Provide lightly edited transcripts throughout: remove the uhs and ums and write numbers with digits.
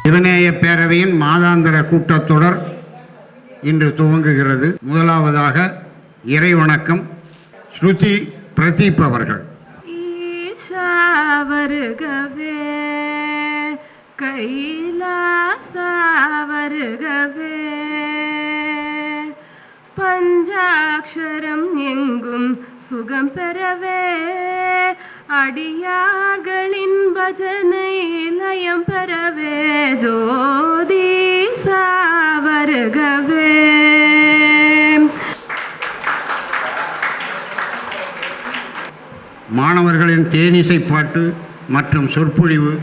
சிவநேய பேரவையின் மாதாந்திர கூட்டத்தொடர் இன்று துவங்குகிறது. முதலாவதாக இறை வணக்கம் ஸ்ருதி பிரதீப் அவர்கள். ஈஷா வருகவே, கைலாசா வருகவே, பஞ்சாட்சரம் எங்கும் சுகம் பெறவே, அடியார்களின் பஜனை லயம் பெறவே, ஜோதிசா வருகவே. மாணவர்களின் தேனிசை பாட்டு மற்றும் சொற்பொழிவு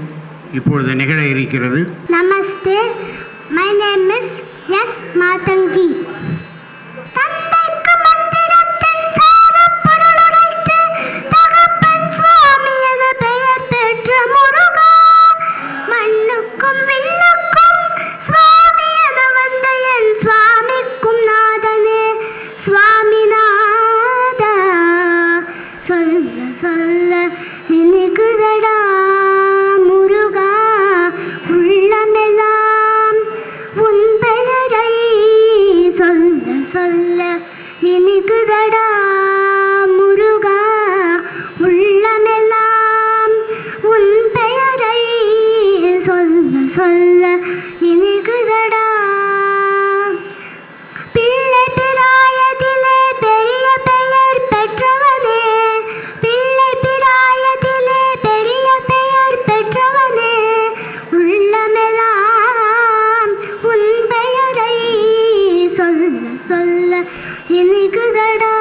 இப்பொழுது நிகழ இருக்கிறது. Namaste, my name is S Mathangi. சொல்ல இனிக்குதடா முருகா, உள்ளமெல்லாம் உன் பெயரை சொல்ல சொல்ல இனிக்குதடா முருகா, உள்ளமெல்லாம் உன் பெயரை சொல்ல சொல்ல இனிக்குதடா. பிள்ளை பிராயத்திலே பெரிய பெயர் பெற்றவனே, பிள்ளை பிராயத்திலே பெரிய பெயர் பெற்றவனே, உள்ளமெல்லாம் உன் பெயரை சொல்ல சொல்ல இனிக்குதடா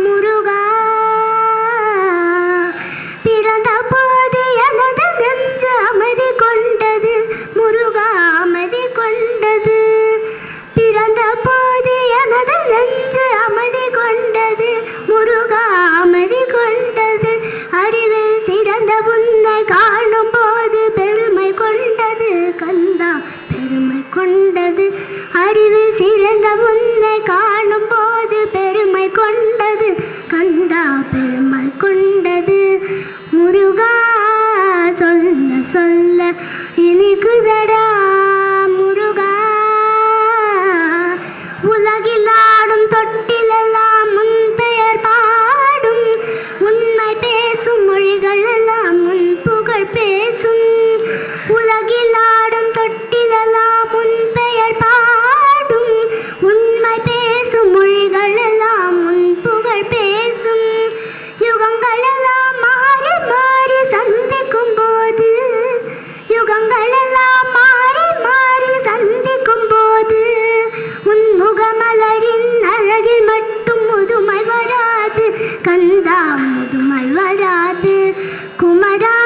முருகா. பிறந்த போது எனது நெஞ்சு அமைதி கொண்டது முருகா, அமைதி கொண்டது. பிறந்த போது எனது நெஞ்சு அமைதி கொண்டது முருகா, அமைதி கொண்டது. அறிவில் சிறந்த உன்னை காணும் போது பெருமை கொண்டது கந்தா, பெருமை கொண்டது. அறிவில் சிறந்த உன்னை காணும் போது பெருமை கொண்டது கந்தா, பெருமை கொண்டது. முருகா சொல்ல சொல்ல இனிக்குதடா முருகா. உலகில் ஆடும் தொட்டிலெல்லாம் உன் பெயர் பாடும், உண்மை பேசும் மொழிகள் எல்லாம் உன் புகழ் பேசும். உலகில் ஆடும் தொட்டிலெல்லாம் உன் பெயர் பாடும், உண்மை பேசும் மொழிகள் எல்லாம் உன் புகழ் பேசும். யுகங்கள் எல்லாம் மாறி மாறி சந்திக்கும் போது, யுகங்கள் எல்லாம் மாறி மாறி சந்திக்கும் போது, உன் முகமலரின் அழகில் மட்டும் முதுமை வராது கந்தா, முதுமை வராது. குமரா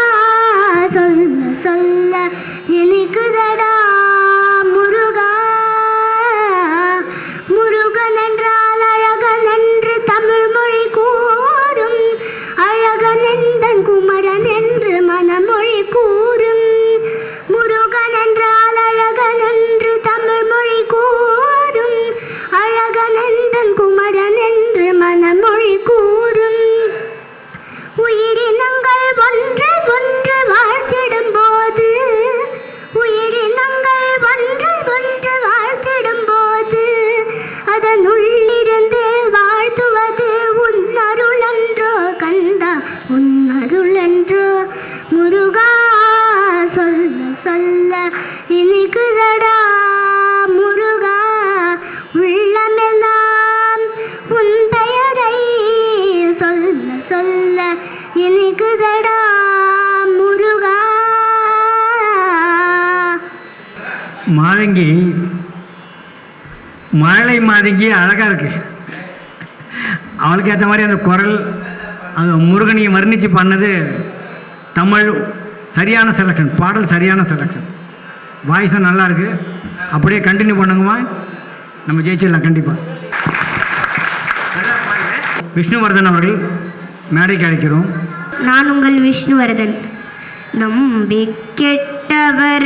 சொல்ல சொல்ல இனிக்குதடா முருகா. முருகன் என்றால் அழகன் என்று தமிழ் மொழி கூறும், அழகன் எந்தன் குமரன் என்று மனமொழி கூறும். முருகன் என்றால் அழகன் என்று தமிழ் மொழி கூறும், அழகன் எந்தன் குமரன் என்று மனமொழி கூறும். உயிரினங்கள் ஒன்று ஒன்று வாழ்த்திடும் போது, உயிரினங்கள் ஒன்று ஒன்று வாழ்த்திடும் போது, அதன் உள்ளிருந்து வாழ்த்துவது உன் அருளன்றோ கந்தா, உன் அருளன்றோ. முருகா சொல்ல சொல்ல இனிக்குதடா முருகா, உள்ளமெல்லாம் உன் பெயரை சொல்ல சொல்ல இனிக்குதடா முருகா. மாதங்கி, மழை மாதங்கி அழகாக இருக்கு. அவளுக்கு ஏற்ற மாதிரி அந்த குரல், அது முருகனையை வர்ணித்து பண்ணது தமிழ் சரியான செலெக்ஷன், பாடல் சரியான செலெக்ஷன், வாய்ஸும் நல்லா இருக்கு. அப்படியே கண்டினியூ பண்ணுங்கம்மா, நம்ம ஜெயிச்சிடலாம் கண்டிப்பாக. விஷ்ணுவர்தன் அவர்கள் மேடைக்கு அழைக்கிறோம். நான் உங்கள் விஷ்ணுவர்தன். நம்பி கெட்டவரவரையா,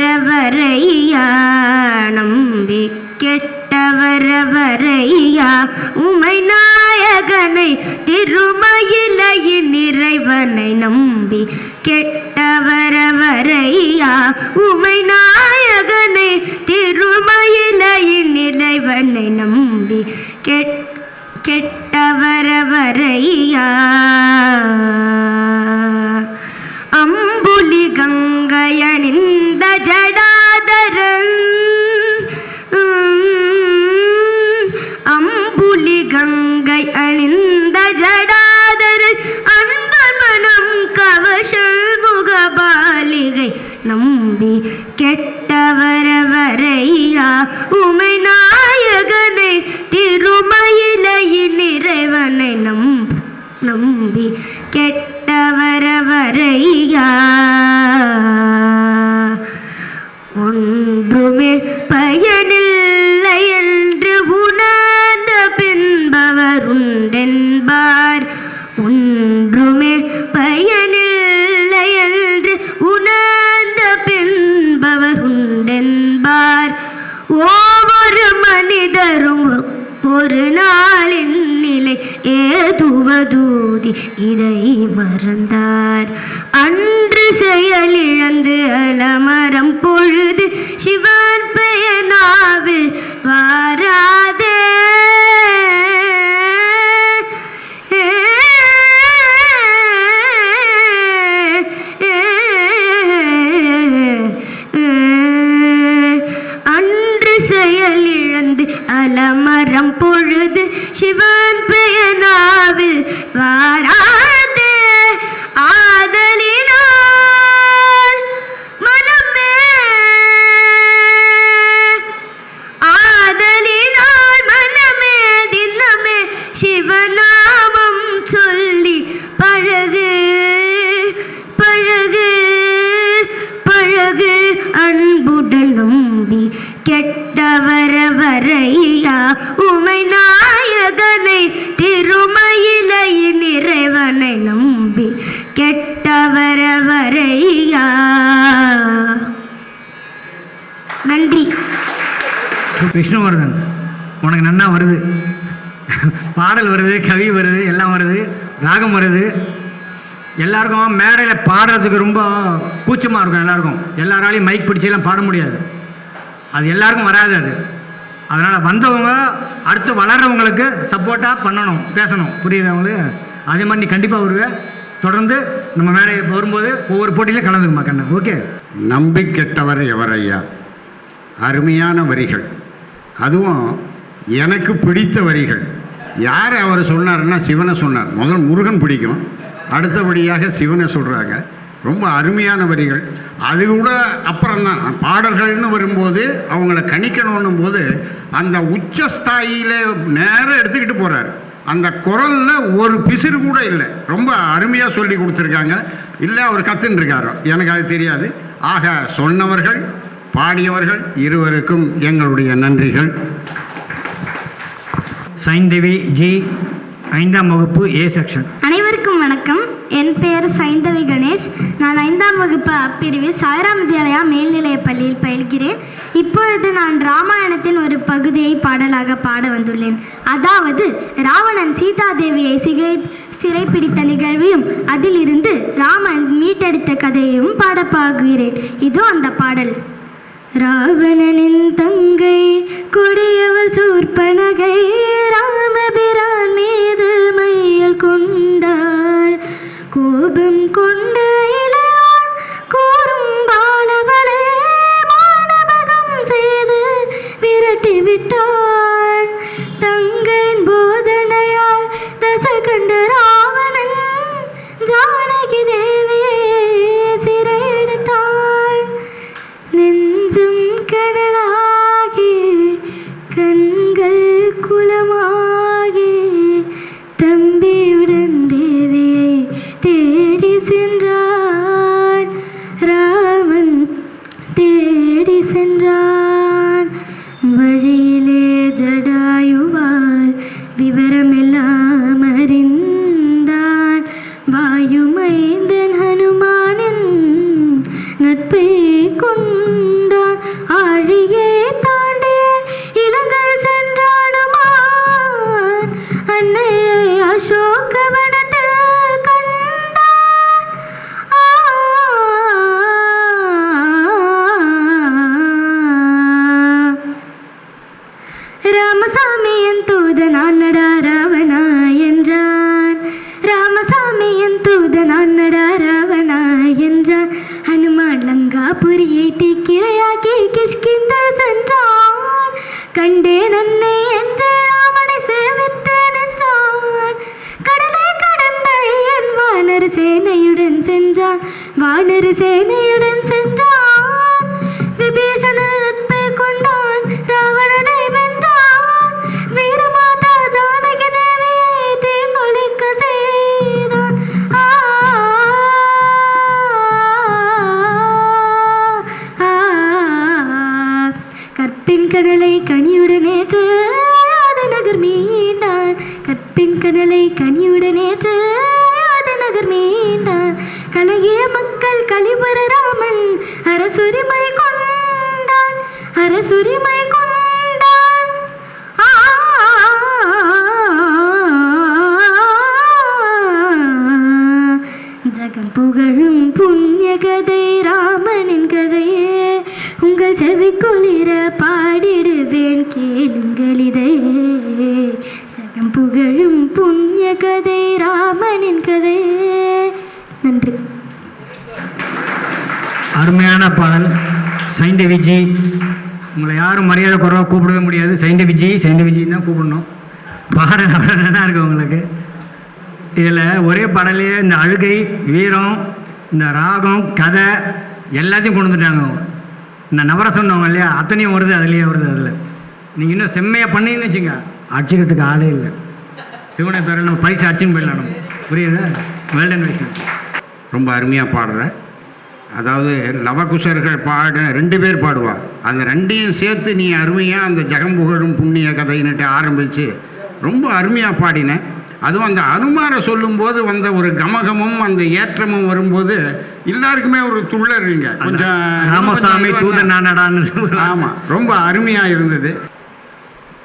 நம்பி கெட்டவரவரையா, உமை நாயகனை திருமயிலையின் இறைவனை நம்பி கெட்ட கெட்டவரவரையா உமை நாயகனை திருமயிலையின் இறைவனை நம்பி கெட்டவரவரையா அம்புலி கங்கையணிந்த ஜடாதரன் அம்புலி கங்கை அணிந்த ஜடாதரன் அன்பர் மனம் கவசல் முகபாலிகை நம்பி கெட்டவரவரையா உமை நாயகனை திருமயிலையின் இறைவனை நம்பி கெட்டவரவரையா ஒன்றுமே பயனில்லை என்று உணர்ந்த பின்பவர் உண்டென்பார் ஒன்றுமே பயனில்லை என்று உணர்ந்த பின்பவர் உண்டென்பார் ஒவ்வொரு மனிதரும் ஒரு நாளின் நிலை ஏதுவதூதி இதை மறந்தார் அன்று செயலிழந்து அலமரம் பொழுது சிவன் பெயர் நாவில் வாராதே அலமரம் பொழுது சிவன் பெயர் நாவில் வாராதே ஆதலினால் மனமே தினமே சிவநாமம் சொல்லி பழகு பழகு பழகு அன்புடன் நம்பி கெட்டவரவரையா உமை நாயகனை திருமயிலையின் இறைவனை நம்பி கெட்டவரவரையா. நன்றி. விஷ்ணுவர்தன், உனக்கு நன்னா வருது, பாடல் வருது, கவி வருது, எல்லாம் வருது, ராகம் வருது. எல்லாருக்கும் மேடையில் பாடுறதுக்கு ரொம்ப கூச்சமாக இருக்கும். எல்லாராலையும் மைக் பிடிச்செல்லாம் பாட முடியாது, அது எல்லாருக்கும் வராது. அதனால் வந்தவங்க அடுத்து வளர்கிறவங்களுக்கு சப்போர்ட்டாக பண்ணணும், பேசணும், புரியுறவங்களுக்கு. அதே மாதிரி நீ கண்டிப்பாக வருவ. தொடர்ந்து நம்ம மேடை வரும்போது ஒவ்வொரு போட்டியிலும் கலந்துக்குமா கண்ணா. ஓகே. நம்பி கெட்டவர் எவரையா, அருமையான வரிகள், அதுவும் எனக்கு பிடித்த வரிகள். யார் அவர் சொன்னார்னா சிவனை சொன்னார். முதல் முருகன் பிடிக்கும், அடுத்தபடியாக சிவனை சொல்கிறாங்க. ரொம்ப அருமையான வரிகள். அது கூட அப்புறம்தான் பாடல்கள்னு வரும்போது அவங்கள கணிக்கணும் போது அந்த உச்சஸ்தாயில நேரம் எடுத்துக்கிட்டு போகிறார். அந்த குரலில் ஒரு பிசிறு கூட இல்லை. ரொம்ப அருமையாக சொல்லி கொடுத்துருக்காங்க. இல்லை அவர் கற்றுன்னு இருக்காரோ எனக்கு அது தெரியாது. ஆக சொன்னவர்கள் பாடியவர்கள் இருவருக்கும் எங்களுடைய நன்றிகள். சைந்தவி ஜி, 5ஆம் வகுப்பு ஏ செக்ஷன். அனைவருக்கும் வணக்கம். என் பெயர் சைந்தவி கணேஷ். நான் 5ஆம் வகுப்பு அப்பிரிவில் சாய்ராம் வித்யாலயா மேல்நிலைய பள்ளியில் பயில்கிறேன். இப்பொழுது நான் ராமாயணத்தின் ஒரு பகுதியை பாடலாக பாட வந்துள்ளேன். அதாவது ராவணன் சீதாதேவியை சிறைப்பிடித்த நிகழ்வையும் அதிலிருந்து ராமன் மீட்டெடுத்த கதையையும் பாடப்பாகிறேன். இதோ அந்த பாடல். ராவணனின் தங்கை கொடியவள் சூர்பனகை ராமபிரான் மீது மையல் கொண்டார். கோபம் கொண்ட இளையான் கூறும் பாலவளே மானபகம் செய்து விரட்டி விட்டான். தங்கையின் போதனையால் தசகண்ட ராவணன் ஜானகி தேவியை சிறையெடுத்தான். நெஞ்சும் கடலாகி கண்கள் குளமாகி தம்பியுடன் தேவியை தேடி சென்றான். ராமன் தேடி சென்றான். வழியிலே ஜடாயுவால் விவரமெல்லாம் அறிந்தான். வாயுமைந்தன் ஹனுமானின் நட்பை கொண்டான். ஆழியை தாண்டிய இலங்கை சென்றானுமான். அன்னையை அசோகவனத்தில் கண்டான். நின்றான். வானர சேனையுடன் சென்றான். விபீஷண நட்பை கொண்டான். ராவணனை வென்றான். வீரமாதா ஜானகி தேவியை தீங்குளிக்க செய்தான். கற்பின் கடலை கனியுடனேற்று அயோத்தி நகர் மீண்டான். கற்பின் கடலை கனியுடனேற்று அயோத்தி நகர் மீண்டான். கலகிய மக்கள் கலிபுர ராமன் அரசுரிமை கொண்டான். அரசுரிமை கொண்டான். ஜகம் புகழும் புண்ணிய கதை ராமனின் கதையே உங்கள் செவி குளிர பாடிடுவேன் கேளுங்கள் இதையே. ஜகம் புகழும் புண்ணிய கதை ராமனின் கதையே. நன்றி. அருமையான பாடல். சைந்தவிஜி, உங்களை யாரும் மரியாதை குறைவாக கூப்பிடவே முடியாது. சைந்தவிஜி தான் கூப்பிடணும். பாடல் அவ்வளோ நல்லா இருக்கு உங்களுக்கு. இதில் ஒரே பாடலையே இந்த அழுகை, வீரம், இந்த ராகம், கதை எல்லாத்தையும் கொண்டு வந்துட்டாங்க. இந்த நவரசம் சொன்னவங்க இல்லையா, அத்தனையும் வருது, அதுலேயே வருது. அதில் நீங்கள் இன்னும் செம்மையாக பண்ணிங்கன்னு வச்சுங்க, அடிச்சுக்கிறதுக்கு ஆளே இல்லை. சிவனை பேரில் நம்ம பரிசு அடிச்சுன்னு போயிடலாம். நம்ம புரியுது. வேல்டன் விஷயம் ரொம்ப அருமையாக பாடுற. அதாவது லவகுஷர்கள் பாட 2 பேர் பாடுவா. அந்த 2ஐயும் சேர்த்து நீ அருமையாக அந்த ஜகம் புகழும் புண்ணிய கதைன்னுட்டு ஆரம்பித்து ரொம்ப அருமையாக பாடினேன். அதுவும் அந்த அனுமாரை சொல்லும்போது வந்த ஒரு கமகமும் அந்த ஏற்றமும் வரும்போது எல்லாருக்குமே ஒரு துள்ளறிங்க. கொஞ்சம் ராமசாமி தூதன் நானடான்னு. ஆமாம், ரொம்ப அருமையாக இருந்தது.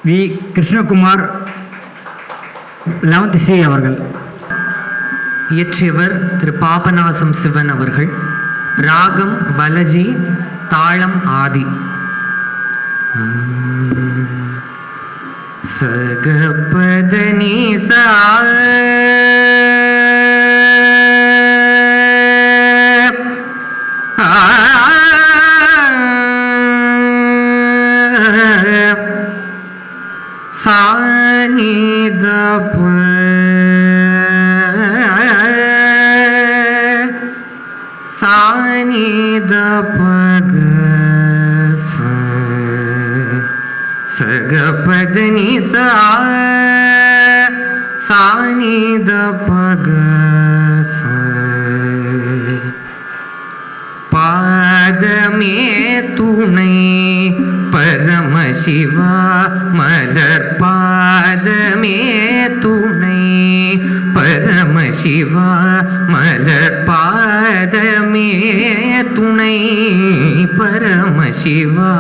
வி கிருஷ்ணகுமார் 11th C அவர்கள். இயற்றியவர் திரு பாபநாசம் சிவன் அவர்கள். ராகம் வலஜி, தாளம் ஆதி. சகபதனி சா சானித சானித பக சகபதனி சா சானித பக பாதமே துணை பரமசிவா மலர் பாதமே துணை பரமசிவா மலர் பாதமே துணை பரமசிவா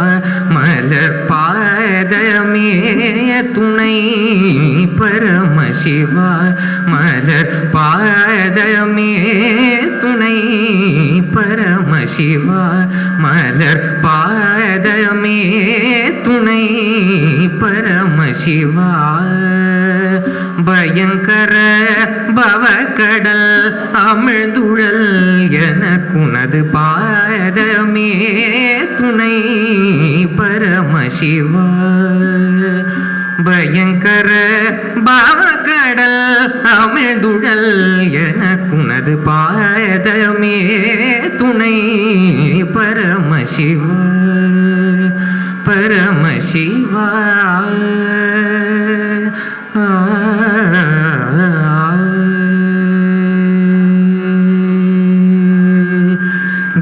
மலர் பாதமே துணை பரமசிவா மலர் பாதமே துணை பரமசிவா மலர் பாதமே துணை பரமசிவா பயங்கர பவக்கடல் அமிழ்துழல் எனக்குனது பாதமே துணை பரமசிவா பயங்கர பவக்கடல் அமிழ்துழல் எனக்குனது பாதமே துணை பரமசிவா பரமசிவா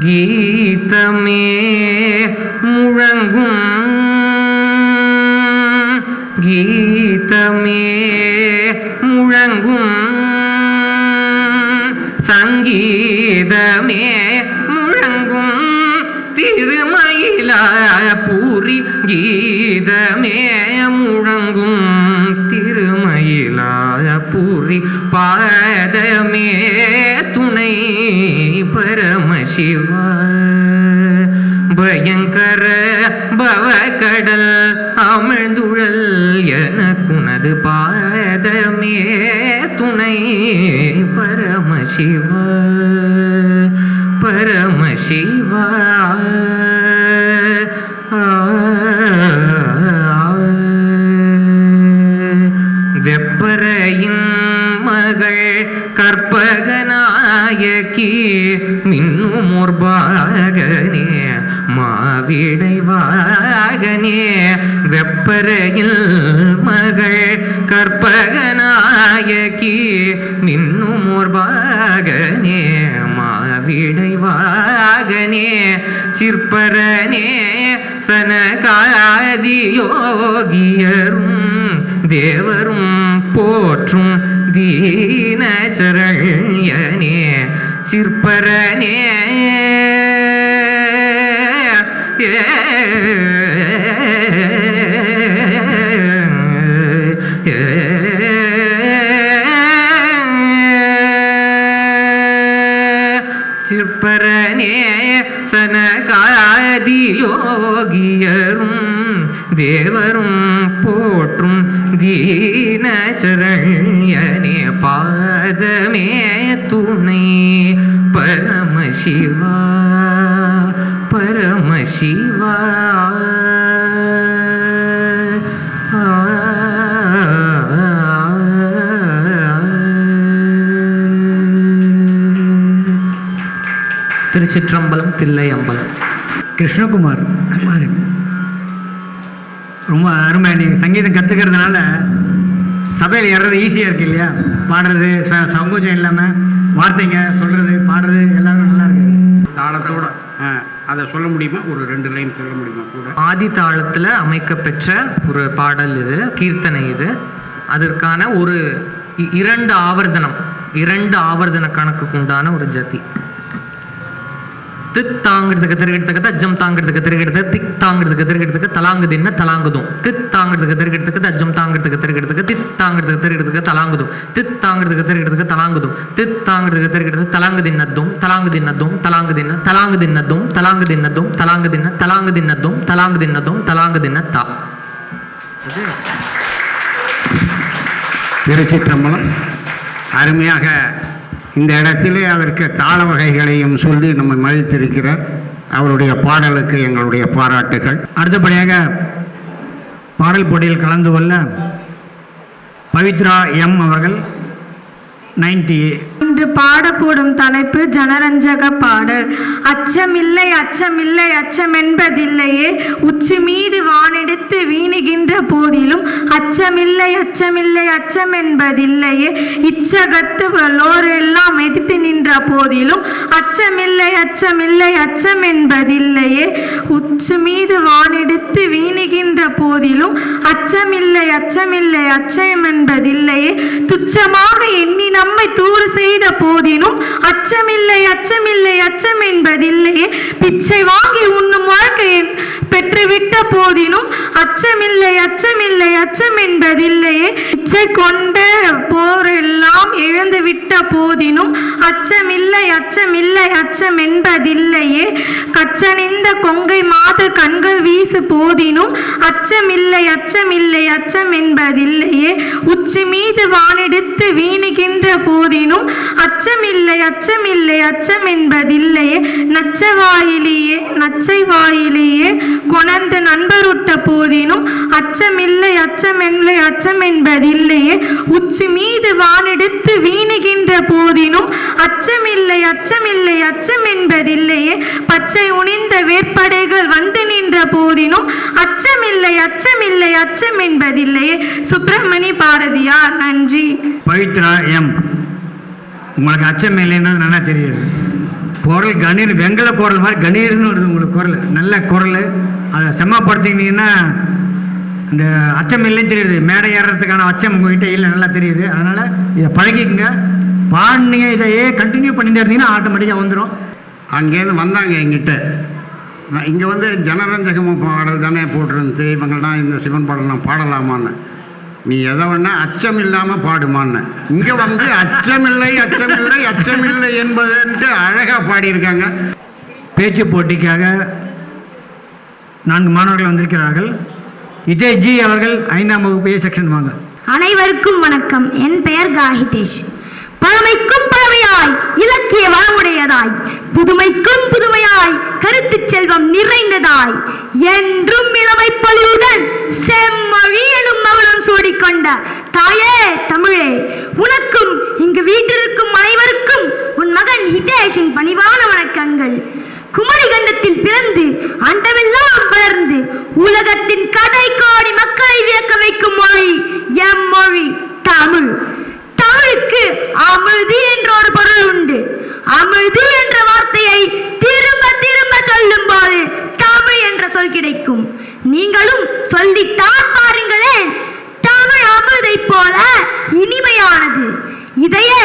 கீதமே முழங்கும் கீதமே முழங்கும் சங்கீதமே முழங்கும் திருமயிலாபுரி கீதமே முழங்கும் திருமயிலாபுரி பாதமே துணை பரமசிவா பயங்கர பவக்கடல் அமிழ்துழல் எனக்குனது பாதமே துணை பரமசிவா பரமசிவா வெப்பரையின் மகள் கற்பகனாய் நாயகி மின்னுமோர் பாகனே மாவிடை வாகனே வெப்பரையில் மகள் கற்பகநாயகி மின்னுமோர் பாகனே மாவிடை வாகனே சிற்பரனே சனகாதி யோகியரும் தேவரும் போற்றும் தீனச்சரண்யனே சிற்பரனே சிற்பரனே சனகாதி யோகியரும் தேவரும் போற்றும் தீனச்சரண்யனே பாதமே துணை பரமசிவா பரமசிவா திருச்சிற்றம்பலம் தில்லை அம்பலம். கிருஷ்ணகுமார் ரொம்ப அருமை. நீங்கள் சங்கீதம் கற்றுக்கிறதுனால சபையில் ஏறது ஈஸியாக இருக்கு இல்லையா? பாடுறது சங்கோஜம் இல்லாமல் வார்த்தைங்க சொல்கிறது பாடுறது எல்லாமே நல்லா இருக்குது. தாளத்தோட அதை சொல்ல முடியுமா? ஒரு 2 லைன் சொல்ல முடியுமா கூட? ஆதி தாளத்தில் அமைக்கப்பெற்ற ஒரு பாடல் இது, கீர்த்தனை இது. அதற்கான ஒரு 2 ஆவர்த்தன கணக்குக்கு உண்டான ஒரு ஜதி. திக் தாங்கிறதுக்கு திருகிடத்துக்கு தஜ்ஜம் தாங்கிறதுக்கு திருகிடத்துக்கு திக் தாங்கிறதுக்கு திருகிடத்துக்கு தலாங்குதின்ன தலாங்குதும் திக் தாங்கிறதுக்கு திருகிடத்துக்கு தஜ்ஜம் தாங்கிறதுக்கு திருகிடத்துக்கு திக் தாங்கிறதுக்கு திருகிடத்துக்கு தலாங்குதும் திக் தாங்கிறதுக்கு திருகிடத்துக்கு தலாங்குதும் திக் தாங்கிறதுக்கு திருகிடத்துக்கு தலாங்குதின்னதும் தலாங்குதின்னதும் தலாங்குதின்ன தலாங்குதின்னதும் தலாங்குதின்னதும் தலாங்குதின்ன தலாங்குதின்னதும் தலாங்குதின்னதும் தலாங்குதின்ன தா. திருச்சிற்றம்பலம். அருமையாக இந்த இடத்திலே அதற்கு தாள வகைகளையும் சொல்லி நம்மை மகிழ்த்திருக்கிறார். அவருடைய பாடலுக்கு எங்களுடைய பாராட்டுகள். அடுத்தபடியாக பாடல் போட்டியில் கலந்து கொள்ள பவித்ரா எம் அவர்கள் 90. இன்று பாடப்படும் தலைப்பு ஜனரஞ்சக பாடல். அச்சமில்லை அச்சமில்லை அச்சமென்பதில்லையே, உச்சி மீது வானெடுத்து வீணுகின்ற போதிலும் அச்சமில்லை அச்சமில்லை அச்சமென்பதில்லையே, இச்சகத்து லோரெல்லாம் எதிர்த்து நின்ற போதிலும் அச்சமில்லை அச்சமில்லை அச்சமென்பதில்லையே, உச்சி மீது வானெடுத்து வீணுகின்ற போதிலும் அச்சமில்லை அச்சமில்லை அச்சமென்பதில்லையே, துச்சமாக எண்ணி நம்மை தூறு செய்த போதினும் அச்சமில்லை அச்சமில்லை அச்சம் என்பதில்லையே, பிச்சை வாங்கி உண்ணும் வாழ்க்கையை பெற்றுவிட்ட போதினும் அச்சமில்லை அச்சமில்லை அச்சம் என்பதில்லையே, இச்சை கொண்ட போரெல்லாம் இழந்துவிட்ட போதினும் அச்சமில்லை அச்சமில்லை அச்சம் என்பதில்லையே, கச்சனிந்த கொங்கை மாத கண்கள் வீசு போதினும் அச்சமில்லை அச்சமில்லை அச்சம் என்பதில்லையே, உச்சி மீது வானெடுத்து வீணுகின்ற போதினும் அச்சமில்லை அச்சமில்லை அச்சம் என்பதில்லையே, நச்சை வாயிலேயே கொணர்ந்து நண்பருட்ட போதினும் அச்சமில்லை அச்சமில்லை அச்சம் என்பதில்லையே, உச்சி மீது வானெடுத்து வீணுகின்ற போதினும் அச்சமில்லை அச்சமில்லை அச்சம் என்பதில்லையே, பச்சை உணிந்த வேற்படைகள் வந்து நின்ற போதினும் அச்சமில்லை அச்சமில்லை அச்சம் என்பதில்லையே. சுப்பிரமணி பாரதியார். நன்றி. பவித்ரா எம், உங்களுக்கு அச்சம் இல்லைன்றது நல்லா தெரியுது. குரல் கணீர், வெங்கல குரல் மாதிரி கணீர்னு வருது உங்களுக்கு குரல். நல்ல குரல். அதை செம்மப்படுத்திக்கிட்டீங்கன்னா இந்த அச்சம் இல்லைன்னு தெரியுது. மேடை ஏறுறதுக்கான அச்சம் உங்ககிட்ட இல்லை, நல்லா தெரியுது. அதனால் இதை பழகிக்கங்க. பாடினீங்க, இதையே கண்டினியூ பண்ணிட்டு இருந்தீங்கன்னா ஆட்டோமேட்டிக்காக வந்துடும். அங்கேருந்து வந்தாங்க எங்கிட்ட. இங்கே வந்து ஜனரஞ்சகமும் பாடல் தானே போட்டிருந்து, இவங்கள்லாம் இந்த சிவன் பாடலாம் பாடலாமான்னு. நீ எதை வேணா அச்சம் இல்லாமல் பாடுமான்னு. இங்கே வந்து அச்சமில்லை அச்சமில்லை அச்சமில்லை என்பதுன்ட்டு அழகாக பாடியிருக்காங்க. பேச்சு போட்டிக்காக 4 மாணவர்கள் வந்திருக்கிறார்கள். விஜய் ஜி அவர்கள் 5ஆம் வகுப்பு செக்ஷன் வாங்க. அனைவருக்கும் வணக்கம். என் பெயர் காஹிதேஷ். பழமைக்கும் பழமையாய் இலக்கிய வளமுடையதாய், புதுமைக்கும் புதுமையாய் கருத்து செல்வம் நிறைந்ததாய், என்றும் இளமை பொலிவுடன் செம்மொழி எனும் மௌனம் சூடிக்கொண்ட தாயே தமிழே, உனக்கும் இங்கு வீட்டிற்கும் அனைவருக்கும் உன் மகன் கணேஷின் பணிவான வணக்கங்கள். குமரி கண்டத்தில் பிறந்து அண்டமெல்லாம் வளர்ந்து உலகத்தின் கடைக்கோடி மக்களை வியக்க வைக்கும் மொழி எம் மொழி தமிழ். தமிழுக்கு அமிழ்து என்ற ஒரு பொருள் உண்டு. அமிழ்து என்ற வார்த்தையை திரும்ப திரும்ப சொல்லும் போது தமிழ் என்ற சொல் கிடைக்கும். நீங்களும் சொல்லித்தான் பாருங்களேன். தமிழ் அமிர்தை போல இனிமையானது. இதையே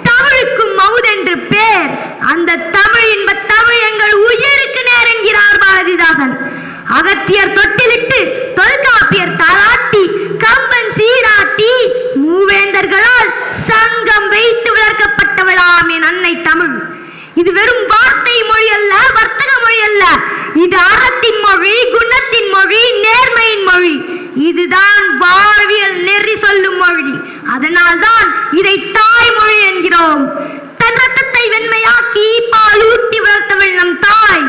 தமிழுக்கும் மவுதென்று பேர். அந்த தமிழ் இன்ப தமிழ் எங்கள் உயிருக்கு நேர் என்கிறார் பாரதிதாசன். அகத்தியர் தொட்டிலிட்டு தொல்காப்பியர் தாலாட்டி கம்பன் சீராட்டி மூவேந்தர்களால் சங்கம் வைத்து வளர்க்கப்பட்டவளாம் என் அன்னை தமிழ். இது வெறும் வார்த்தை மொழி அல்ல, வர்த்தக மொழி அல்ல. இது அறத்தின் மொழி, குணத்தின் மொழி, நேர்மையின் மொழி. இதுதான் வாழ்வியல் நெறி சொல்லும் மொழி. அதனால்தான் இதை தாய்மொழி என்கிறோம். தன் ரத்தத்தை வெண்மையாக்கி பால் ஊட்டி வளர்த்தவள் நம் தாய்.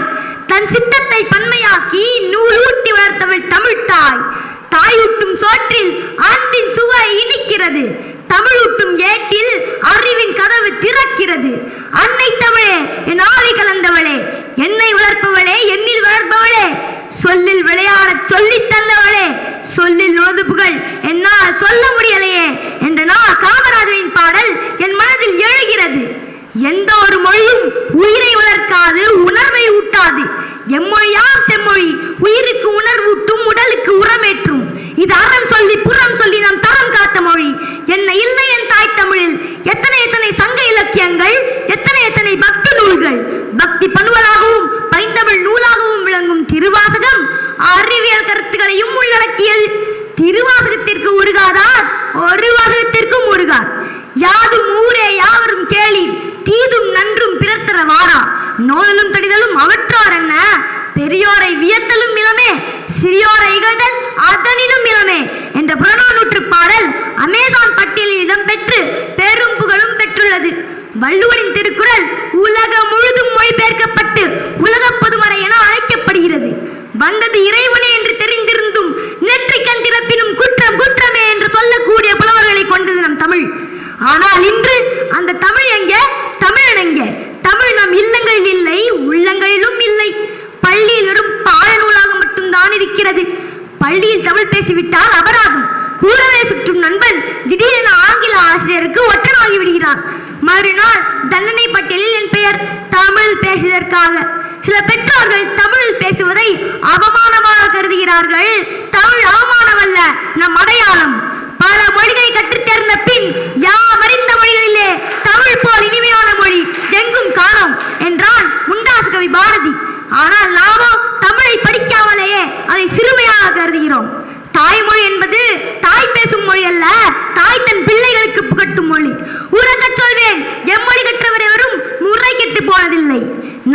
தன் சித்தத்தை பன்மையாக்கி நூல் ஊட்டி வளர்த்தவள் தமிழ் தாய். தாயூட்டும் சோற்றில் அன்பின் சுவை இனிக்கிறது. தமிழூட்டும் ஏட்டில் அறிவின் கதவு திறக்கிறது. அன்னை தமிழே, என் ஆவி கலந்தவளே, என்னை வளர்ப்பவளே, என்னில் வளர்ப்பவளே, சொல்லில் விளையாட சொல்லி தந்தவளே, சொல்லில் நுழைந்து புகழ் என்னால் சொல்ல முடியலையே என்ற காமராஜரின் பாடல் என் மனதில் எழுகிறது. எந்த ஒரு மொழியும் உயிரை வளர்க்காது, உணர்வை ஊட்டாது. எம்மொழியாம் செம்மொழி உயிருக்கு உணர்வூட்டும், உடலுக்கு உரமேற்றும். இது அறம் சொல்லி புறம் சொல்லி நம் தரம் காத்த மொழி. என்ன இல்லை என் தாய் தமிழில் எத்தனை எத்தனை சங்க இலக்கியங்கள், எத்தனை எத்தனை பக்தி நூல்கள். பக்தி பணுவலாகவும் பைந்தமிழ் நூலாகவும் விளங்கும் திருவாசகம் அறிவியல் கருத்துக்களையும் உள்ளடக்கியது. திருவாசகத்திற்கு உருகாதார் ஒரு வாசகத்திற்கும் உருகார். யாதும் ஊரே யாவரும் கேளீர், தீதும் நன்றும் பிறர்த்தர வாரா. நோதலும் தடிதலும் அவற்றார் என்ன, பெரியோரை வியத்தலும் இளமே, சிறியோரை இகழ்தல் அதனினும் இளமே என்ற புறநானூற்று பாடல் அமேசான் பட்டியலில் இடம்பெற்று பெரும் புகழும் பெற்றுள்ளது. வள்ளுவரின் திருக்குறள் உலகம் முழுதும் மொழிபெயர்க்கப்பட்டு உலக பொதுமறை என அழைக்கப்படுகிறது. வந்தது இறைவனே என்று தெரிந்திருந்தும் நெற்றிக்கண் திறப்பினும் குற்றம் குற்றமே என்று சொல்லக்கூடிய புலவர்களை கொண்டது நம் தமிழ். ஆனால் இன்று அந்த தமிழ் எங்கே, தமிழன் எங்கே? தமிழ் நம் இல்லங்களில் இல்லை, உள்ளங்களிலும் இல்லை. பள்ளியில் வெறும் பாடநூலாக மட்டும்தான் இருக்கிறது. பள்ளியில் தமிழ் பேசிவிட்டால் அபராதம். கூடவே சுற்றும் நண்பன் திடீரென ஆங்கில ஆசிரியருக்கு ஒற்றனாகி விடுகிறான். மறுநாள் தண்டனை பட்டியலில் என் பெயர் தமிழ் பேசியதற்காக. சில பெற்றோர்கள் தமிழில் பேசுவதை அவமானமாக கருதுகிறார்கள். தமிழ் அவமானம் அல்ல, நம் அடையாளம். பல மொழிகளை கற்றுத் தேர்ந்த பின் யாம் அறிந்த மொழிகளிலே தமிழ் போல் இனிமையான மொழி எங்கும் காணோம் என்றான் முண்டாசு கவி பாரதி. ஆனால் நாமோ தமிழை படிக்காமலேயே அதை சிறுமையாக கருதுகிறோம். தாய்மொழி என்பது தாய் பேசும் மொழி அல்ல, தாய் தன் பிள்ளைகளுக்கு புகட்டும் மொழி. உறக்கச் சொல்வேன், எம்மொழி கற்றவர் எவரும் முறை கெட்டு போனதில்லை.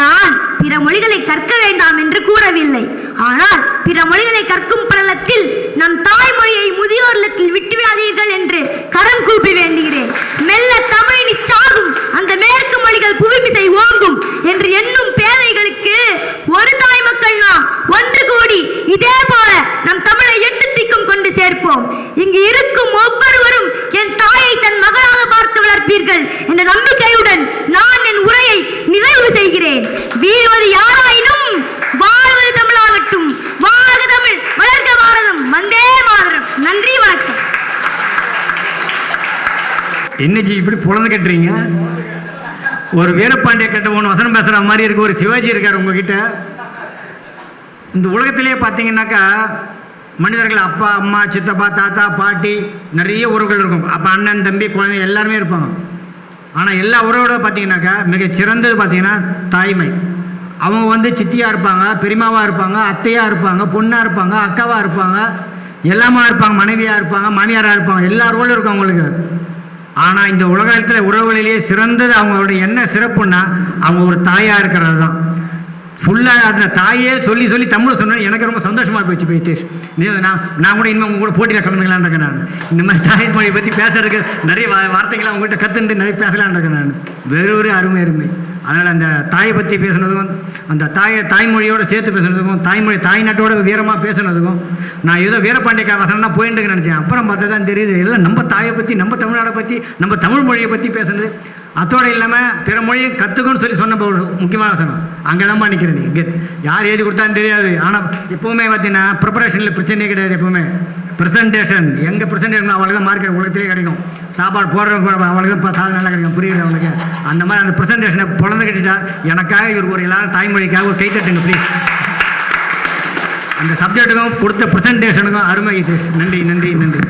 நான் பிற மொழிகளை கற்க வேண்டாம் என்று கூறவில்லை. ஆனால் பிற மொழிகளை கற்கும் படலத்தில் நம் தாய்மொழியை முதியோர் இல்லத்தில் விட்டுவிடாதீர்கள் என்று கரம் கூப்பி வேண்டுகிறேன். மெல்ல தமிழினி சாகும், அந்த மேற்கு மொழிகள் புவிமிசை ஓங்கும் என்று எண்ணும் பேதைகளுக்கு ஒரு தாய் மக்கள் நாம் ஒன்று கூடி இதே போல நம் தமிழை எட்டு திக்கும் கொண்டு சேர்ப்போம். இங்கு இருக்கும் ஒவ்வொருவரும் என் தாயை தன் மகளாக பார்த்து வளர்ப்பீர்கள் என்ற நம்பிக்கையுடன் நான் என் உரையை நிறைவு செய்கிறேன். வீழ்வது யாராயினும் வாழ்வது தமிழாகட்டும். வாழ்க தமிழ், வளர்க பாரதம், வந்தே மாதரம். நன்றி, வணக்கம். என்னஜி இப்படி புலந்து கட்டுறீங்க? ஒரு வீரபாண்டிய கட்ட ஒன்று வசனம் பேசுகிற மாதிரி இருக்கு. ஒரு சிவாஜி இருக்கார் உங்ககிட்ட. இந்த உலகத்திலே பார்த்தீங்கன்னாக்கா மனிதர்கள் அப்பா அம்மா சித்தப்பா தாத்தா பாட்டி நிறைய உறவுகள் இருக்கும். அப்போ அண்ணன் தம்பி குழந்தை எல்லாருமே இருப்பாங்க. ஆனால் எல்லா உறவோட பார்த்தீங்கன்னாக்கா மிகச்சிறந்தது பார்த்தீங்கன்னா தாய்மை. அவங்க சித்தியாக இருப்பாங்க, பெரியமாவாக இருப்பாங்க, அத்தையாக இருப்பாங்க, பொண்ணாக இருப்பாங்க, அக்காவாக இருப்பாங்க, எல்லாமா இருப்பாங்க, மனைவியாக இருப்பாங்க, மாமியாராக இருப்பாங்க, எல்லா ரோலும் இருக்கும் அவங்களுக்கு. ஆனால் இந்த உலகத்தில் உறவுகளிலேயே சிறந்தது அவங்களுடைய என்ன சிறப்புன்னா அவங்க ஒரு தாயாக இருக்கிறது தான். ஃபுல்லாக அதில் தாயே சொல்லி சொல்லி தமிழ் சொன்னேன். எனக்கு ரொம்ப சந்தோஷமாக போயிட்டு நான் கூட இனிமேல் உங்க கூட போட்டியில் கலந்துக்கலான் இருக்கேன். நான் இந்த மாதிரி தாய் மொழியை பற்றி பேசுறதுக்கு நிறைய வார்த்தைகளை அவங்ககிட்ட கற்றுட்டு நிறைய பேசலான் இருக்கேன். நான் வெறும் அருமை அருமை. அதனால் அந்த தாயை பற்றி பேசுனதுக்கும் அந்த தாய்மொழியோடு சேர்த்து பேசுனதுக்கும் தாய்மொழி தாய்நாட்டோட வீரமாக பேசுனதுக்கும் நான் ஏதோ வீரபாண்டிய வசனம் தான் போயிட்டு நினச்சேன். அப்புறம் பார்த்தா தான் தெரியுது இல்லை நம்ம தாயை பற்றி, நம்ம தமிழ்நாடை பற்றி, நம்ம தமிழ் மொழியை பற்றி பேசுனது அதோடு இல்லாமல் பிற மொழியை கற்றுக்கணும்னு சொல்லி சொன்ன ஒரு முக்கியமான வசனம். அங்கே தான் நிற்கிறேன். இங்கே யார் எழுதி கொடுத்தான்னு தெரியாது. ஆனால் எப்போவுமே பார்த்தீங்கன்னா ப்ரிப்பரேஷனில் பிரச்சனையே கிடையாது. எப்போவுமே ப்ரெசன்டேஷன், எங்கே ப்ரெசன்டேஷன் அவளுக்கு தான் மார்க்கெட் உலகத்திலே கிடைக்கும். சாப்பாடு போடுறவங்க அவளுக்கு தான் சாதனை நல்லா கிடைக்கும். புரியுது அவனுக்கு. அந்த மாதிரி அந்த ப்ரெசன்டேஷனை பொழந்து கட்டிட்டா எனக்காக இவர் ஒரு எல்லாரும் தாய்மொழிக்காக ஒரு கை தட்டுங்க ப்ளீஸ். அந்த சப்ஜெக்ட்டுக்கும் கொடுத்த ப்ரெசன்டேஷனுக்கும் அருமை ஹிதேஷ். நன்றி நன்றி நன்றி.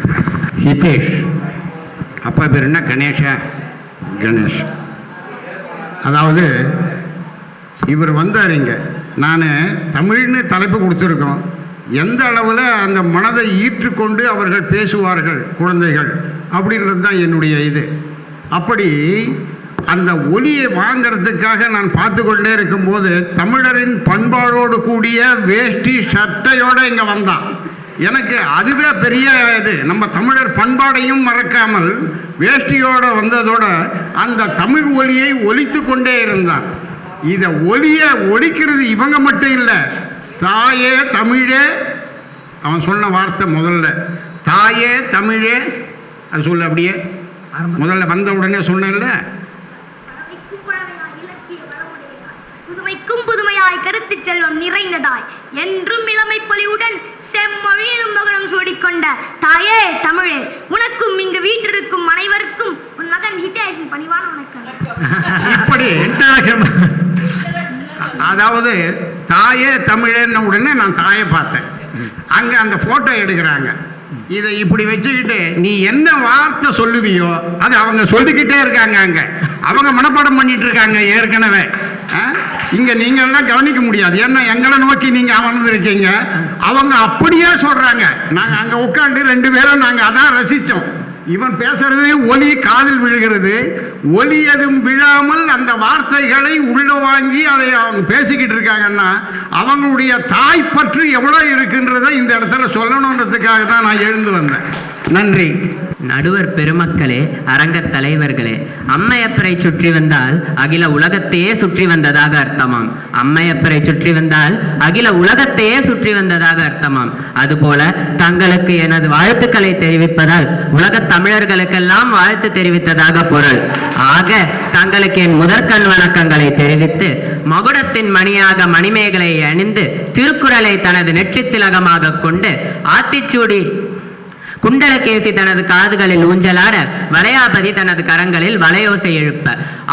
ஹிதேஷ் அப்பா பேர் என்ன? கணேஷா? கணேஷ். அதாவது இவர் வந்தார் இங்கே. நான் தமிழ்னு தலைப்பு கொடுத்துருக்கோம். எந்த அளவில் அந்த மனதை ஈற்றுக்கொண்டு அவர்கள் பேசுவார்கள் குழந்தைகள் அப்படின்றது தான் என்னுடைய இது. அப்படி அந்த ஒலியை வாங்கிறதுக்காக நான் பார்த்து கொண்டே இருக்கும்போது தமிழரின் பண்பாடோடு கூடிய வேஷ்டி சட்டையோடு இங்கே வந்தான். எனக்கு அதுவே பெரிய இது. நம்ம தமிழர் பண்பாடையும் மறக்காமல் வேஷ்டியோடு வந்ததோட அந்த தமிழ் ஒலியை ஒலித்து கொண்டே இருந்தான். இதை ஒலியை ஒலிக்கிறது இவங்க மட்டும் இல்லை, தாயே தமிழே. அவன் சொன்ன வார்த்தை முதல்ல தாயே தமிழே. அது சொல்லு அப்படியே. முதல்ல வந்த உடனே சொன்னேன்ல, புதுமைக்கும் புதுமையாய் கருத்து செல்வம் நிறைந்ததாய் என்றும் இளமை பொலிவுடன் செம்மொழியினும் மகுடம் சூடிக்கொண்ட தாயே தமிழே, உனக்கும் இங்கு வீட்டிற்கும் அனைவருக்கும் உன் மகன் ஹிதேஷின் பணிவான வணக்கம். இப்படி அதாவது தாயே தமிழேன்ன உடனே நான் தாயை பார்த்தேன். அங்கே அந்த ஃபோட்டோ எடுக்கிறாங்க. இதை இப்படி வச்சுக்கிட்டு நீ என்ன வார்த்தை சொல்லுவியோ அது அவங்க சொல்லிக்கிட்டே இருக்காங்க. அங்கே அவங்க மனப்பாடம் பண்ணிட்டு இருக்காங்க ஏற்கனவே. இங்கே நீங்கள்லாம் கவனிக்க முடியாது. ஏன்னா எங்களை நோக்கி நீங்கள் அமர்ந்துருக்கீங்க. அவங்க அப்படியே சொல்கிறாங்க. நாங்கள் அங்கே உட்காந்து 2 பேரும் நாங்கள் அதான் ரசித்தோம். இவன் பேசுறது ஒலி காதில் விழுகிறது. ஒலி எதுவும் விழாமல் அந்த வார்த்தைகளை உள்ள வாங்கி அதை அவங்க பேசிக்கிட்டு இருக்காங்கன்னா அவங்களுடைய தாய் பற்று எவ்வளோ இருக்குன்றதை இந்த இடத்துல சொல்லணுன்றதுக்காக தான் நான் எழுந்து வந்தேன். நன்றி. நடுவர் பெருமக்களே, அரங்கத் தலைவர்களே, அம்மையப்பரை சுற்றி வந்தால் அகில உலகத்தையே சுற்றி வந்ததாக அர்த்தமாம். அம்மையப்பரை சுற்றி வந்தால் அகில உலகத்தையே சுற்றி வந்ததாக அர்த்தமாம். அதுபோல தங்களுக்கு எனது வாழ்த்துக்களை தெரிவிப்பதால் உலகத் தமிழர்களுக்கெல்லாம் வாழ்த்து தெரிவித்ததாக பொருள். ஆக தங்களுக்கு என் முதற்கண் வணக்கங்களை தெரிவித்து மகுடத்தின் மணியாக மணிமேகலை அணிந்து திருக்குறளை தனது நெற்றித் திலகமாக கொண்டு ஆத்திச்சூடி குண்டலகேசி தனது காதுகளில் ஊஞ்சலாட வளையாபதி தனது கரங்களில் வளையோசை எழுப்ப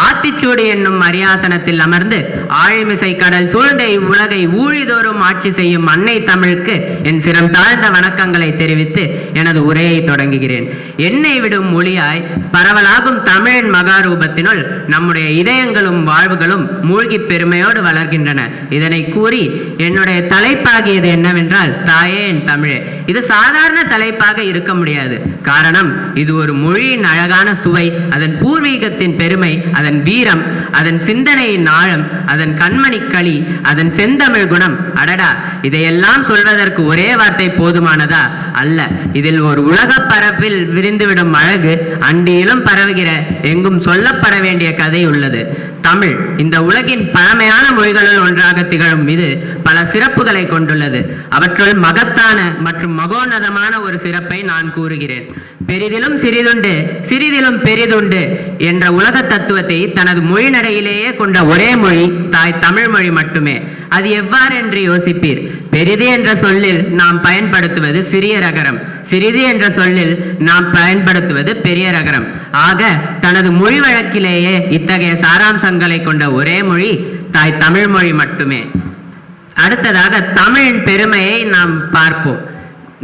ஆத்திச்சூடி என்னும் அரியாசனத்தில் அமர்ந்து ஆழிமிசை கடல் சூழ்ந்த இவ்வுலகை ஊழிதோறும் ஆட்சி செய்யும் அன்னை தமிழுக்கு என் சிரம் தாழ்ந்த வணக்கங்களை தெரிவித்து எனது உரையை தொடங்குகிறேன். எண்ணெய் விடும் ஒளியாய் பரவலாகும் தமிழின் மகாரூபத்தினுள் நம்முடைய இதயங்களும் வாழ்வுகளும் மூழ்கி பெருமையோடு வளர்கின்றன. இதனை கூறி என்னுடைய தலைப்பாகியது என்னவென்றால் தாயே என் தமிழே. இது சாதாரண தலைப்பாக இருக்க முடியாது. காரணம், இது ஒரு மொழியின் அழகான சுவை, அதன் பூர்வீகத்தின் பெருமை, அதன் வீரம், அதன் சிந்தனையின் ஆழம், அதன் கண்மணி களி, அதன் செந்தமிழ் குணம். அடடா, இதையெல்லாம் சொல்வதற்கு ஒரே வார்த்தை போதுமானதா? அல்ல. இதில் ஒரு உலக பரப்பில் விரிந்துவிடும் அழகு அண்டியிலும் பரவுகிற எங்கும் சொல்லப்பட வேண்டிய கதை உள்ளது. தமிழ் இந்த உலகின் பழமையான மொழிகளுள் ஒன்றாக திகழும் இது பல சிறப்புகளை கொண்டுள்ளது. அவற்றுள் மகத்தான மற்றும் மகோன்னதமான ஒரு சிறப்பை நான் கூறுகிறேன். பெரிதிலும் சிறிதுண்டு, சிறிதிலும் பெரிதுண்டு என்ற உலக தத்துவத்தை தனது மொழி நடையிலேயே கொண்ட ஒரே மொழி தாய் தமிழ் மொழி மட்டுமே. அது எவ்வாறு என்று யோசிப்பீர். பெரிது என்ற சொல்லில் நாம் பயன்படுத்துவது சிறிய ரகரம், சிறிது என்ற சொல்லில் நாம் பயன்படுத்துவது பெரிய ரகரம். ஆக தனது மொழி வழக்கிலேயே இத்தகைய சாராம்சங்களை கொண்ட ஒரே மொழி தாய் தமிழ் மொழி மட்டுமே. அடுத்ததாக தமிழின் பெருமையை நாம் பார்ப்போம்.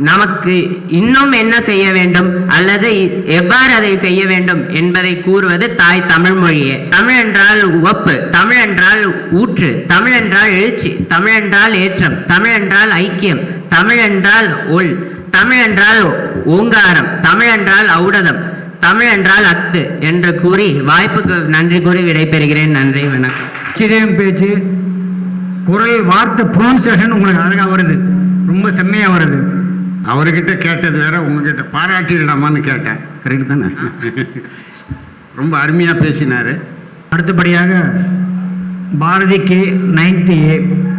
நமக்கு இன்னும் என்ன செய்ய வேண்டும் அல்லது எவ்வாறு அதை செய்ய வேண்டும் என்பதை கூறுவது தாய் தமிழ் மொழியே. தமிழ் என்றால் உவப்பு, தமிழ் என்றால் ஊற்று, தமிழ் என்றால் எழுச்சி, தமிழ் என்றால் ஏற்றம், தமிழ் என்றால் ஐக்கியம், தமிழ் என்றால் ஒள், தமிழ் என்றால் ஓங்காரம், தமிழ் என்றால் ஔடதம், தமிழ் என்றால் அத்து என்று கூறி வாய்ப்புக்கு நன்றி கூறி விடைபெறுகிறேன். நன்றி, வணக்கம். சிதேம் பேச்சு, குரல், வார்த்தை ப்ரொனன்சியேஷன் உங்களுக்கு அழகாக வருது, ரொம்ப செம்மையாக வருது. அவர்கிட்ட கேட்டது வேற, உங்ககிட்ட பாராட்டிடலாமான்னு கேட்டேன். கரெக்ட் தானே? ரொம்ப அருமையாக பேசினார். அடுத்தபடியாக பாரதி கே 90A.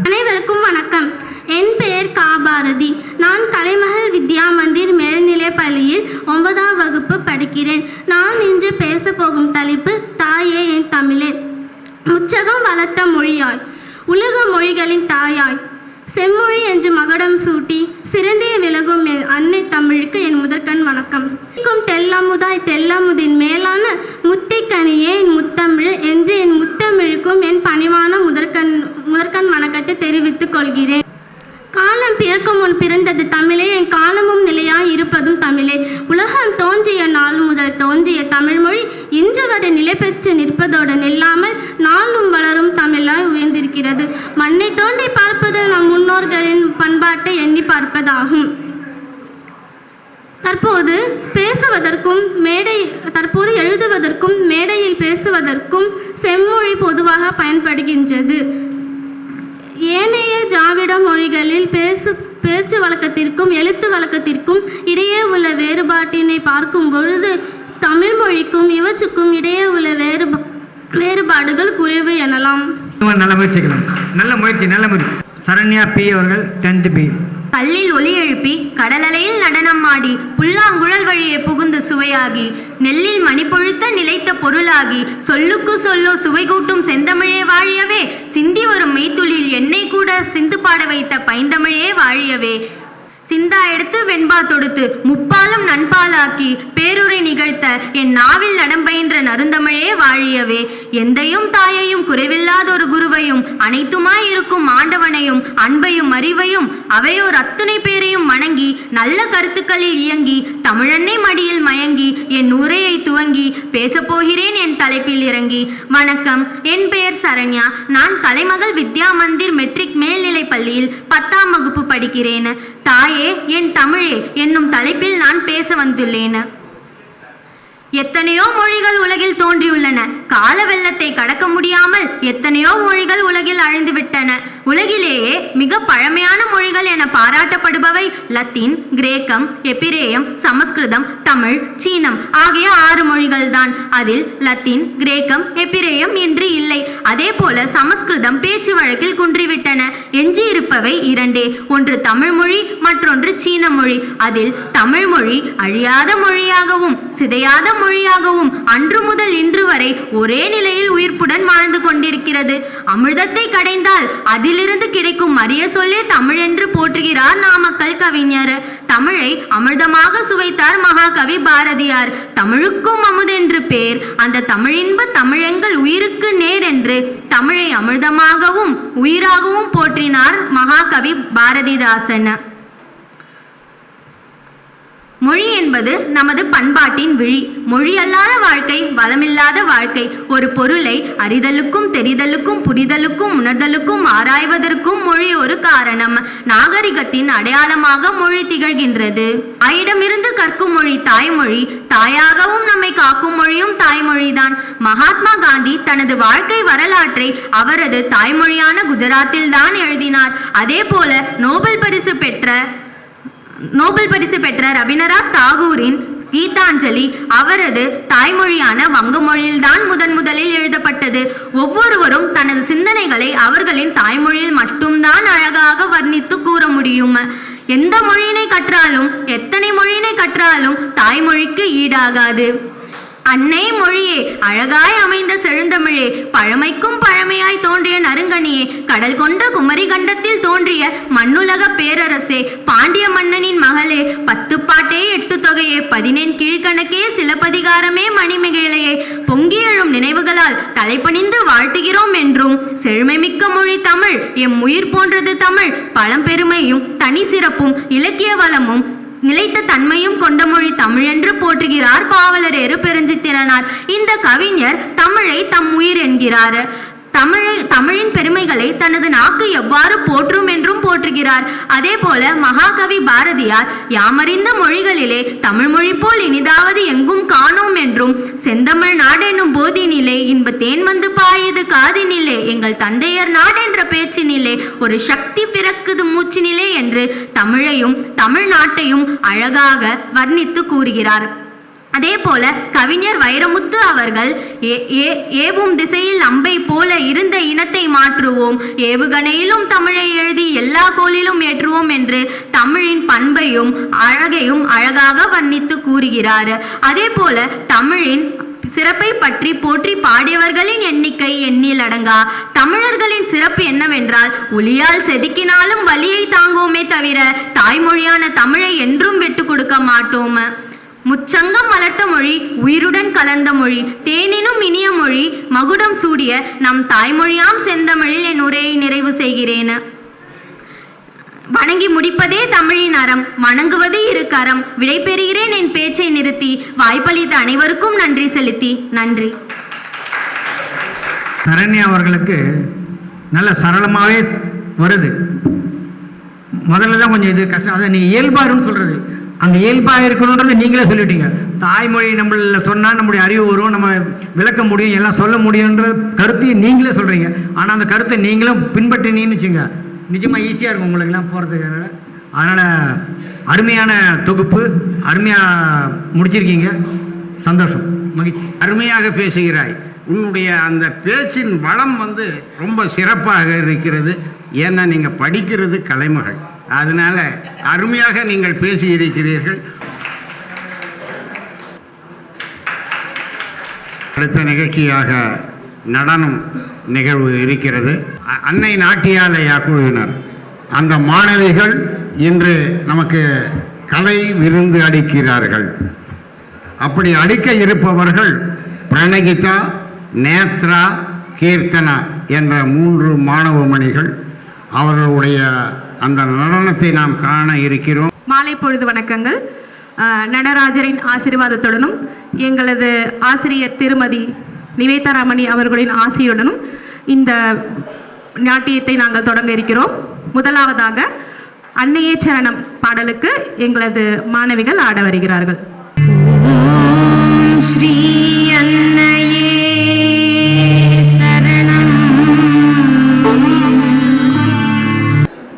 அனைவருக்கும் வணக்கம். என் பெயர் காபாரதி. நான் கலைமகள் வித்யா மந்திர் மேல்நிலைப் பள்ளியில் 9ஆம் வகுப்பு படிக்கிறேன். நான் இன்று பேச போகும் தலைப்பு தாயே என் தமிழே. முச்சகம் வளர்த்த மொழியாய், உலக மொழிகளின் தாயாய், செம்மொழி என்று மகுடம் சூட்டி சிறந்தே விலகும் என் அன்னை தமிழுக்கு என் முதற்கண் வணக்கம். தெல்லமுதாய் தெல்லமுதின் மேலான முத்திக்கனியே என் முத்தமிழ் என்று என் முத்தமிழுக்கும் என் பணிவான முதற்கண் வணக்கத்தை தெரிவித்துக் கொள்கிறேன். காலம் பிறக்கும் முன் பிறந்தது தமிழே, என் காலமும் நிலையாய் இருப்பதும் தமிழே. உலகம் தோன்றிய நாள் முதல் தோன்றிய தமிழ்மொழி இன்று வரை நிலை பெற்று நிற்பதோடு நில்லாமல் நாளும் வளரும் தமிழாய் உயர்ந்திருக்கிறது. மண்ணை தோண்டி பார்ப்பது நம் முன்னோர்களின் பண்பாட்டை எண்ணி பார்ப்பதாகும். தற்போது எழுதுவதற்கும் மேடையில் பேசுவதற்கும் செம்மொழி பொதுவாக பயன்படுகின்றது. ஏனைய திராவிட மொழிகளில் பேச்சு வழக்கத்திற்கும் எழுத்து வழக்கத்திற்கும் இடையே உள்ள வேறுபாட்டினை பார்க்கும் பொழுது தமிழ் மொழிக்கும் இவற்றுக்கும் இடையே உள்ள வேறுபாடுகள் குறைவு எனலாம். நல்ல முயற்சிக்கலாம். நல்ல முயற்சி. சரண்யா பி அவர்கள் 10th B. கல்லில் ஒலி எழுப்பி கடலலையில் நடனம் ஆடி புல்லாங்குழல் வழியே புகுந்து சுவையாகி நெல்லில் மணிப்பொழுத்த நிலைத்த பொருளாகி சொல்லுக்கு சொல்லோ சுவை கூட்டும் செந்தமிழே வாழியவே, சிந்தி வரும் மெய்த்துளில் என்னை கூட சிந்து பாட வைத்த பைந்தமிழே வாழியவே, சிந்தா எடுத்து வெண்பா தொடுத்து முப்பாலும் நண்பாலாக்கி பேருரை நிகழ்த்த என் நாவில் நடம்பயின்ற நறுந்தமிழே வாழியவே, எந்தையும் தாயையும் குறைவில்லாத ஒரு குருவையும் அனைத்துமாய் இருக்கும் ஆண்டவனையும் அன்பையும் அறிவையும் அவையோர் அத்துணை பேரையும் வணங்கி நல்ல கருத்துக்களில் இயங்கி தமிழன்னை மடியில் மயங்கி என் உரையை துவங்கி பேசப்போகிறேன் என் தலைப்பில் இறங்கி. வணக்கம், என் பெயர் சரண்யா. நான் கலைமகள் வித்யா மந்திர் மெட்ரிக் மேல்நிலைப் பள்ளியில் 10ஆம் வகுப்பு படிக்கிறேன். தாயே என் தமிழே என்னும் தலைப்பில் நான் பேச வந்துள்ளேன். எத்தனையோ மொழிகள் உலகில் தோன்றியுள்ளன. கால வெள்ளத்தை கடக்க முடியாமல் எத்தனையோ மொழிகள் உலகில் அழிந்துவிட்டன. உலகிலேயே மிக பழமையான மொழிகள் என பாராட்டப்படுபவை லத்தீன், கிரேக்கம், எபிரேயம், சமஸ்கிருதம், தமிழ், சீனம் ஆகிய 6 மொழிகள்தான். அதில் லத்தீன், கிரேக்கம், எபிரேயம் இன்று இல்லை. அதே போல சமஸ்கிருதம் பேச்சு வழக்கில் குன்றிவிட்டன. எஞ்சி இருப்பவை 2. ஒன்று தமிழ் மொழி, மற்றொன்று சீன மொழி. அதில் தமிழ் மொழி அழியாத மொழியாகவும் சிதையாத மொழியாகவும் அன்று முதல் இன்று வரை ஒரே நிலையில் உயிர்ப்புடன் வாழ்ந்து கொண்டிருக்கிறது. அமிர்தத்தை கடைந்தால் அதிலிருந்து கிடைக்கும் அரிய சொல்லே தமிழ் என்று போற்றுகிறார் நாமக்கல் கவிஞர். தமிழை அமிர்தமாக சுவைத்தார் மகாகவி பாரதியார். தமிழுக்கும் அமுதென்று பேர், அந்த தமிழின்ப தமிழெங்கள் உயிருக்கு நேர் என்று தமிழை அமிர்தமாகவும் உயிராகவும் போற்றினார் மகாகவி பாரதிதாசன். மொழி என்பது நமது பண்பாட்டின் விழி. மொழி அல்லாத வாழ்க்கை வளமில்லாத வாழ்க்கை. ஒரு பொருளை அறிதலுக்கும் தெரிதலுக்கும் புரிதலுக்கும் உணர்தலுக்கும் ஆராய்வதற்கும் மொழி ஒரு காரணம். நாகரிகத்தின் அடையாளமாக மொழி திகழ்கின்றது. தாயிடமிருந்து கற்கும் மொழி தாய்மொழி. தாயாகவும் நம்மை காக்கும் மொழியும் தாய்மொழிதான். மகாத்மா காந்தி தனது வாழ்க்கை வரலாற்றை அவரது தாய்மொழியான குஜராத்தில் தான் எழுதினார். அதே போல நோபல் பரிசு பெற்ற ரவீந்திரநாத் தாகூரின் கீதாஞ்சலி அவரது தாய்மொழியான வங்க மொழியில்தான் முதலில் எழுதப்பட்டது. ஒவ்வொருவரும் தனது சிந்தனைகளை அவர்களின் தாய்மொழியில் மட்டும்தான் அழகாக வர்ணித்து கூற முடியும். எந்த மொழியினை கற்றாலும் எத்தனை மொழியினை கற்றாலும் தாய்மொழிக்கு ஈடாகாது. அன்னை மொழியே, அழகாய் அமைந்த செழுந்தமிழே, பழமைக்கும் பழமையாய் தோன்றிய நறுங்கனியே, கடல் கொண்ட குமரி கண்டத்தில் தோன்றிய மண்ணுலக பேரரசே, பாண்டிய மன்னனின் மகளே, 10 பாட்டே 8 தொகையே, 14 கீழ்கணக்கே, சிலப்பதிகாரமே, மணிமேகலையே, பொங்கி எழும் நினைவுகளால் தலைப்பணிந்து வாழ்த்துகிறோம் என்றும். செழுமை மிக்க மொழி தமிழ், எம் உயிர் போன்றது தமிழ், பழம்பெருமையும் தனி சிறப்பும் இலக்கிய வளமும் நிலைத்த தன்மையும் கொண்ட மொழி தமிழ் என்று போற்றுகிறார் பாவலரேறு பெருஞ்சித்திரனார். இந்த கவிஞர் தமிழை தம் உயிர் என்கிறார். தமிழின் பெருமைகளை தனது நாக்கு எவ்வாறு போற்றும் என்றும் போற்றுகிறார். அதே போல மகாகவி பாரதியார் யாமறிந்த மொழிகளிலே தமிழ் மொழி போல் இனிதாவது எங்கும் காணோம் என்றும், செந்தமிழ் நாடென்னும் போதினிலே இன்ப தேன் வந்து பாயுது காதினிலே, எங்கள் தந்தையர் நாடென்ற பேச்சினிலே ஒரு சக்தி பிறக்குது மூச்சினிலே என்று தமிழையும் தமிழ்நாட்டையும் அழகாக வர்ணித்து கூறுகிறார். அதே போல கவிஞர் வைரமுத்து அவர்கள் ஏவும் திசையில் அம்பை போல இருந்த இனத்தை மாற்றுவோம், ஏவுகணையிலும் தமிழை எழுதி எல்லா கோளிலும் ஏற்றுவோம் என்று தமிழின் பண்பையும் அழகையும் அழகாக வர்ணித்து கூறுகிறார். அதே போல தமிழின் சிறப்பை பற்றி போற்றி பாடியவர்களின் எண்ணிக்கை எண்ணில் அடங்கா. தமிழர்களின் சிறப்பு என்னவென்றால், ஒளியால் செதுக்கினாலும் வலியை தாங்குவோமே தவிர தாய்மொழியான தமிழை என்றும் விட்டு கொடுக்க மாட்டோம். முச்சங்கம் மலர்த்த மொழி, உயிருடன் கலந்த மொழி, தேனினும் இனிய மொழி, மகுடம் சூடிய நம் தாய்மொழியாம் செந்தமிழில் என் உரையை நிறைவு செய்கிறேன். வணங்கி முடிப்பதே தமிழின் அறம், வணங்குவது இரு கரம். விடைபெறுகிறேன் என் பேச்சை நிறுத்தி, வாய்ப்பளித்த அனைவருக்கும் நன்றி செலுத்தி. நன்றி. சரண்யா அவர்களுக்கு நல்ல சரளமாகவே வருது. முதல்ல தான் கொஞ்சம் இது கஷ்டம். அதை நீங்கள் இயல்பாருன்னு சொல்கிறது, அந்த இயல்பாக இருக்கணுன்றது நீங்களே சொல்லிட்டீங்க. தாய்மொழி நம்மள சொன்னால் நம்முடைய அறிவு வரும், நம்ம விளக்க முடியும், எல்லாம் சொல்ல முடியுன்ற கருத்தையும் நீங்களே சொல்கிறீங்க. ஆனால் அந்த கருத்தை நீங்களும் பின்பற்றினீங்கன்னு வச்சுங்க, நிஜமாக ஈஸியாக இருக்கும் உங்களுக்கெல்லாம் போகிறதுக்கு. அதனால் அருமையான தொகுப்பு, அருமையாக முடிச்சிருக்கீங்க. சந்தோஷம், மகிழ்ச்சி. அருமையாக பேசுகிறாய். உன்னுடைய அந்த பேச்சின் வளம் ரொம்ப சிறப்பாக இருக்கிறது. ஏன்னா நீங்கள் படிக்கிறது கலைமகள், அதனால அருமையாக நீங்கள் பேசியிருக்கிறீர்கள். அடுத்த நிகழ்ச்சியாக நடனம் நிகழ்வு இருக்கிறது. அன்னை நாட்டியாலயா குழுவினர் அந்த மாணவிகள் இன்று நமக்கு கலை விருந்து அளிக்கிறார்கள். அப்படி அளிக்க இருப்பவர்கள் பிரணகிதா, நேத்ரா, கீர்த்தனா என்ற 3 மாணவமணிகள். அவர்களுடைய அந்த நடனத்தை நாம் காண இருக்கிறோம். மாலை பொழுது வணக்கங்கள். நடராஜரின் ஆசீர்வாதத்துடனும் எங்களது ஆசிரியர் திருமதி நிவேதா ரமணி அவர்களின் ஆசியுடனும் இந்த நாட்டியத்தை நாங்கள் தொடங்க இருக்கிறோம். முதலாவதாக அன்னையே சரணம் பாடலுக்கு எங்களது மாணவிகள் ஆட வருகிறார்கள். ஸ்ரீ அன்னையே சரணம்.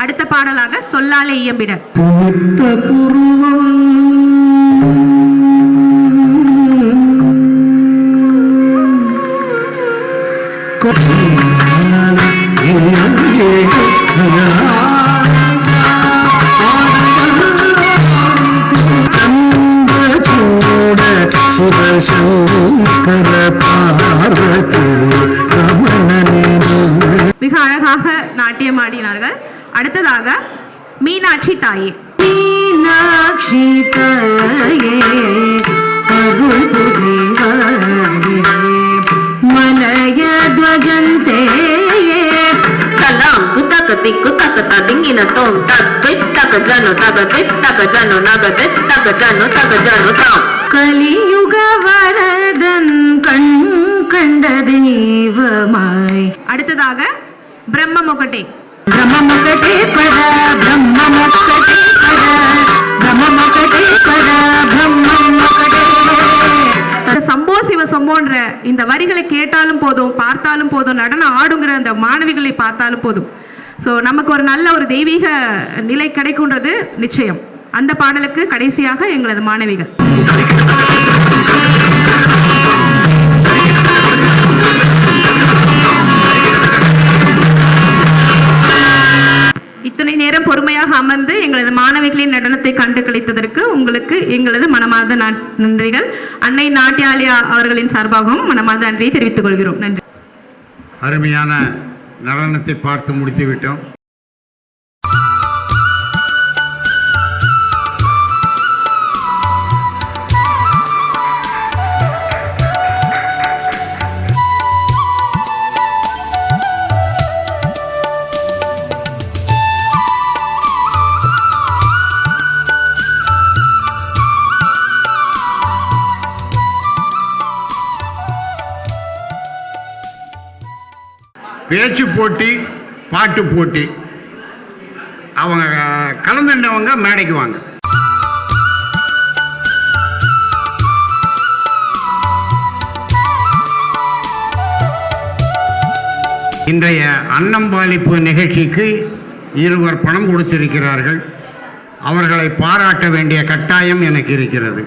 அடுத்த பாடலாக சொல்லாலே இயம்பிட. மிக அழகாக நாட்டியம் ஆடினார்கள். அடுத்ததாக மீனாட்சி தாயே. மீனாட்சி தாயே அருள் புரிவாயே, மலய துவஜன் சேயே Talang kutak kutak tadingin na tom tak tak jano tak jano naga tak jano tam. கலியுக வரதன் கண் கண்ட தெய்வமாய். அடுத்ததாக பிரம்ம முகட்டே. பிரம்ம முகட்டே பட பிரம்ம முகட்டே பட பிரம்ம முகட்டே பட பிரம்ம முகட்டே. சம்போ சிவ சம்போன்ற இந்த வரிகளை கேட்டாலும் போதும், பார்த்தாலும் போதும், நடனம் ஆடுங்கிற அந்த மாணவிகளை பார்த்தாலும் போதும். ஸோ நமக்கு ஒரு நல்ல ஒரு தெய்வீக நிலை கிடைக்கும்ன்றது நிச்சயம். அந்த பாடலுக்கு கடைசியாக எங்களது மாணவிகள். இத்தனை நேரம் பொறுமையாக அமர்ந்து எங்களது மாணவிகளின் நடனத்தை கண்டு கழித்ததற்கு உங்களுக்கு எங்களது மனமார்ந்த நன்றிகள். அன்னை நாட்டியாலயா அவர்களின் சார்பாகவும் மனமார்ந்த நன்றியை தெரிவித்துக் கொள்கிறோம். நன்றி. அருமையான நடனத்தை பார்த்து முடித்து விட்டோம். பேச்சு போட்டி, பாட்டு போட்டி, அவங்க கலந்துட்டவங்க மேடைக்கு வாங்க. இன்றைய அன்னம்பாளிப்பு நிகழ்ச்சிக்கு 2 பணம் கொடுத்திருக்கிறார்கள். அவர்களை பாராட்ட வேண்டிய கட்டாயம் எனக்கு இருக்கிறது.